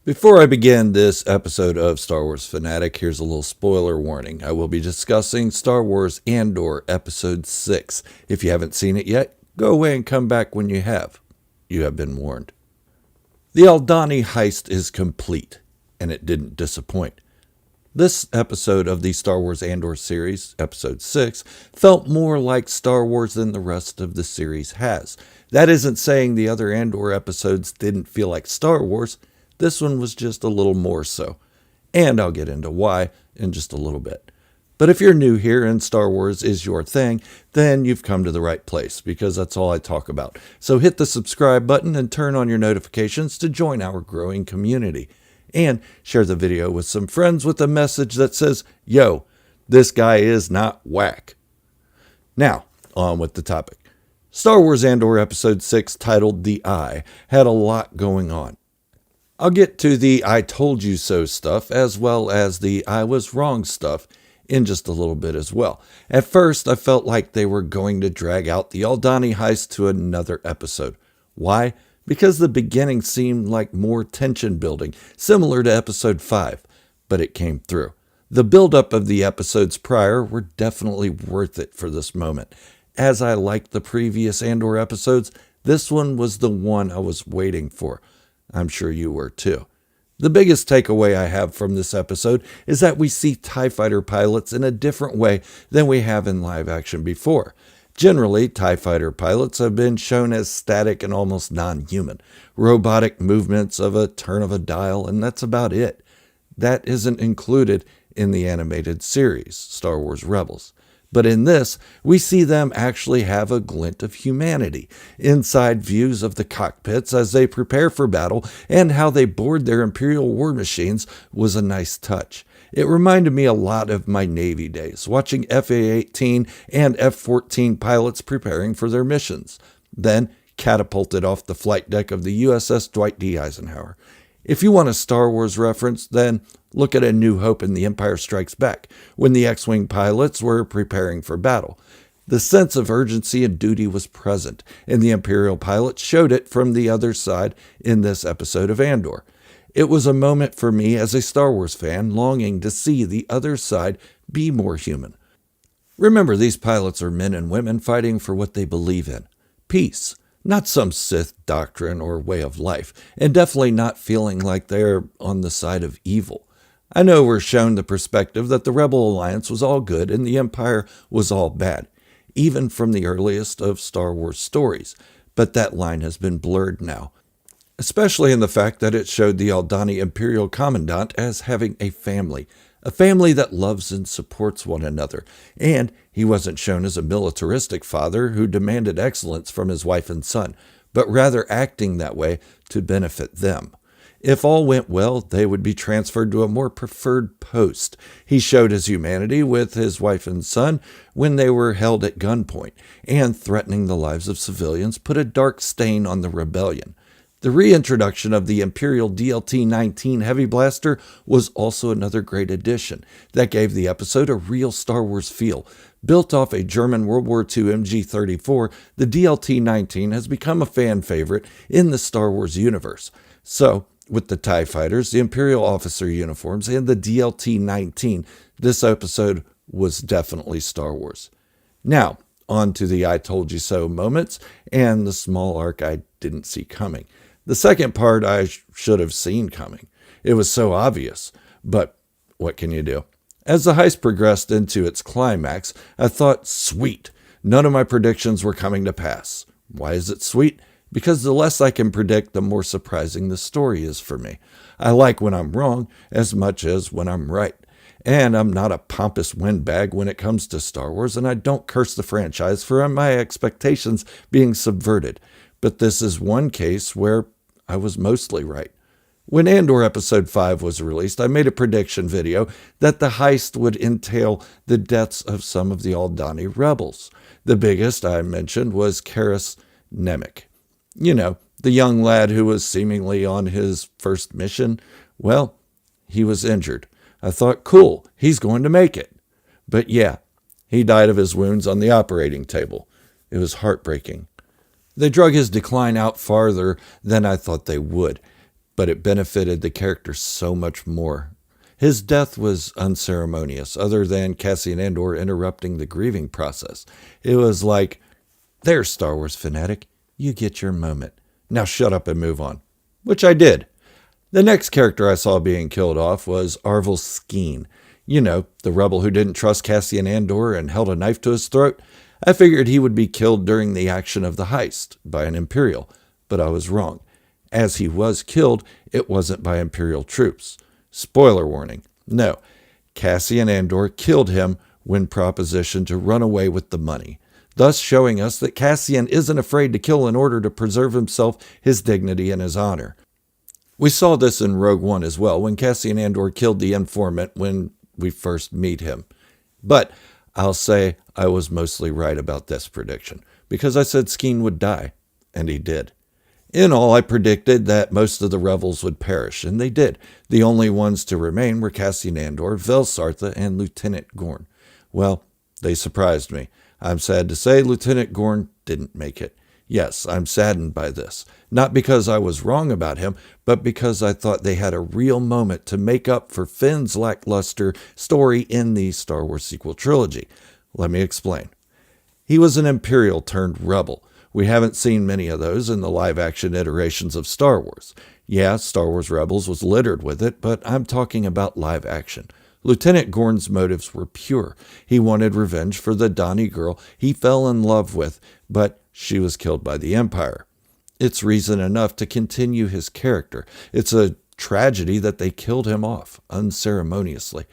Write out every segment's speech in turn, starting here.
Before I begin this episode of Star Wars Fanatic, here's a little spoiler warning. I will be discussing Star Wars Andor Episode 6. If you haven't seen it yet, go away and come back when you have. You have been warned. The Aldhani heist is complete, and it didn't disappoint. This episode of the Star Wars Andor Series, Episode 6, felt more like Star Wars than the rest of the series has. That isn't saying the other Andor episodes didn't feel like Star Wars. This one was just a little more so. And I'll get into why in just a little bit. But if you're new here and Star Wars is your thing, then you've come to the right place because that's all I talk about. So hit the subscribe button and turn on your notifications to join our growing community. And share the video with some friends with a message that says, yo, this guy is not whack. Now, on with the topic. Star Wars Andor Episode 6, titled The Eye, had a lot going on. I'll get to the I told you so stuff as well as the I was wrong stuff in just a little bit as well. At first, I felt like they were going to drag out the Aldhani heist to another episode. Why? Because the beginning seemed like more tension building, similar to Episode 5, but it came through. The buildup of the episodes prior were definitely worth it for this moment. As I liked the previous Andor episodes, this one was the one I was waiting for. I'm sure you were too. The biggest takeaway I have from this episode is that we see TIE fighter pilots in a different way than we have in live action before. Generally, TIE fighter pilots have been shown as static and almost non-human, robotic movements of a turn of a dial, and that's about it. That isn't included in the animated series, Star Wars Rebels. But in this, we see them actually have a glint of humanity, inside views of the cockpits as they prepare for battle, and how they board their Imperial war machines was a nice touch. It reminded me a lot of my Navy days, watching FA-18 and F-14 pilots preparing for their missions, then catapulted off the flight deck of the USS Dwight D. Eisenhower. If you want a Star Wars reference, then look at A New Hope and The Empire Strikes Back, when the X-Wing pilots were preparing for battle. The sense of urgency and duty was present, and the Imperial pilots showed it from the other side in this episode of Andor. It was a moment for me as a Star Wars fan longing to see the other side be more human. Remember, these pilots are men and women fighting for what they believe in. Peace. Not some Sith doctrine or way of life, and definitely not feeling like they're on the side of evil. I know we're shown the perspective that the Rebel Alliance was all good and the Empire was all bad, even from the earliest of Star Wars stories, but that line has been blurred now, especially in the fact that it showed the Aldhani Imperial Commandant as having a family that loves and supports one another, and he wasn't shown as a militaristic father who demanded excellence from his wife and son, but rather acting that way to benefit them. If all went well, they would be transferred to a more preferred post. He showed his humanity with his wife and son when they were held at gunpoint, and threatening the lives of civilians put a dark stain on the rebellion. The reintroduction of the Imperial DLT-19 Heavy Blaster was also another great addition that gave the episode a real Star Wars feel. Built off a German World War II MG-34, the DLT-19 has become a fan favorite in the Star Wars universe. So, with the TIE fighters, the Imperial officer uniforms, and the DLT-19, this episode was definitely Star Wars. Now, on to the I told you so moments and the small arc I didn't see coming. The second part I should have seen coming. It was so obvious, but what can you do? As the heist progressed into its climax, I thought, sweet, none of my predictions were coming to pass. Why is it sweet? Because the less I can predict, the more surprising the story is for me. I like when I'm wrong as much as when I'm right. And I'm not a pompous windbag when it comes to Star Wars, and I don't curse the franchise for my expectations being subverted. But this is one case where I was mostly right. When Andor Episode 5 was released, I made a prediction video that the heist would entail the deaths of some of the Aldhani rebels. The biggest I mentioned was Karis Nemik. You know, the young lad who was seemingly on his first mission. Well, he was injured. I thought, cool, he's going to make it. But yeah, he died of his wounds on the operating table. It was heartbreaking. They drug his decline out farther than I thought they would. but it benefited the character so much more. His death was unceremonious, other than Cassian Andor interrupting the grieving process. It was like, "There's Star Wars fanatic. You get your moment. Now shut up and move on." Which I did. The next character I saw being killed off was Arvel Skeen. You know, the rebel who didn't trust Cassian Andor and held a knife to his throat. I figured he would be killed during the action of the heist by an Imperial, but I was wrong. As he was killed, it wasn't by Imperial troops. Spoiler warning. No, Cassian Andor killed him when propositioned to run away with the money, thus showing us that Cassian isn't afraid to kill in order to preserve himself, his dignity, and his honor. We saw this in Rogue One as well, when Cassian Andor killed the informant when we first meet him. But I'll say I was mostly right about this prediction, because I said Skeen would die, and he did. In all, I predicted that most of the rebels would perish, and they did. The only ones to remain were Cassian Andor, Vel Sartha, and Lieutenant Gorn. Well, they surprised me. I'm sad to say Lieutenant Gorn didn't make it. Yes, I'm saddened by this. Not because I was wrong about him, but because I thought they had a real moment to make up for Finn's lackluster story in the Star Wars sequel trilogy. Let me explain. He was an Imperial turned rebel. We haven't seen many of those in the live-action iterations of Star Wars. Yeah, Star Wars Rebels was littered with it, but I'm talking about live action. Lieutenant Gorn's motives were pure. He wanted revenge for the Donnie girl he fell in love with, but she was killed by the Empire. It's reason enough to continue his character. It's a tragedy that they killed him off unceremoniously,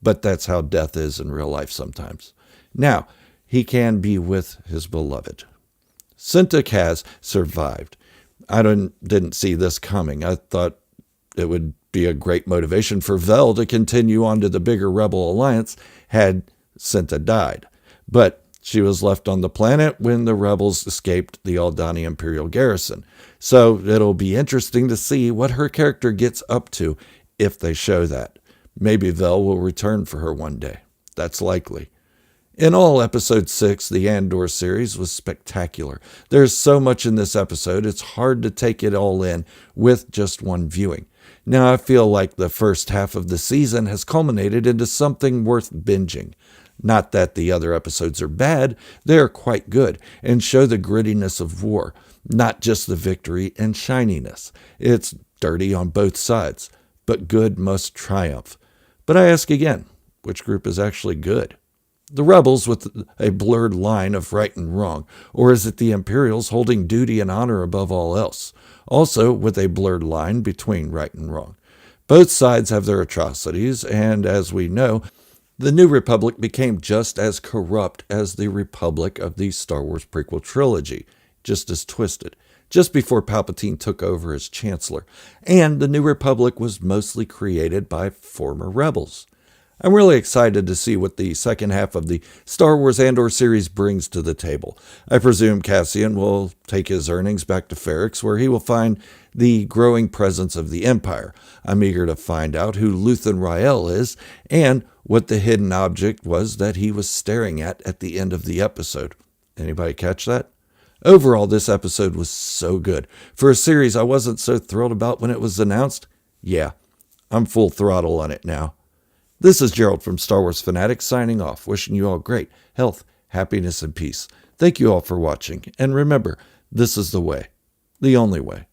but that's how death is in real life sometimes. Now, he can be with his beloved. Cinta Kaz survived. I didn't see this coming. I thought it would be a great motivation for Vel to continue on to the bigger Rebel Alliance had Cinta died. But she was left on the planet when the rebels escaped the Aldhani Imperial garrison. So it'll be interesting to see what her character gets up to if they show that. Maybe Vel will return for her one day. That's likely. In all, Episode 6, the Andor series, was spectacular. There's so much in this episode, it's hard to take it all in with just one viewing. Now I feel like the first half of the season has culminated into something worth binging. Not that the other episodes are bad, they are quite good and show the grittiness of war, not just the victory and shininess. It's dirty on both sides, but good must triumph. But I ask again, which group is actually good? The rebels with a blurred line of right and wrong, or is it the Imperials holding duty and honor above all else, also with a blurred line between right and wrong? Both sides have their atrocities, and as we know, the New Republic became just as corrupt as the Republic of the Star Wars prequel trilogy, just as twisted, just before Palpatine took over as Chancellor, and the New Republic was mostly created by former rebels. I'm really excited to see what the second half of the Star Wars Andor series brings to the table. I presume Cassian will take his earnings back to Ferrix, where he will find the growing presence of the Empire. I'm eager to find out who Luthen Rael is and what the hidden object was that he was staring at the end of the episode. Anybody catch that? Overall, this episode was so good. For a series I wasn't so thrilled about when it was announced, yeah, I'm full throttle on it now. This is Gerald from Star Wars Fanatics signing off, wishing you all great health, happiness, and peace. Thank you all for watching, and remember, this is the way, the only way.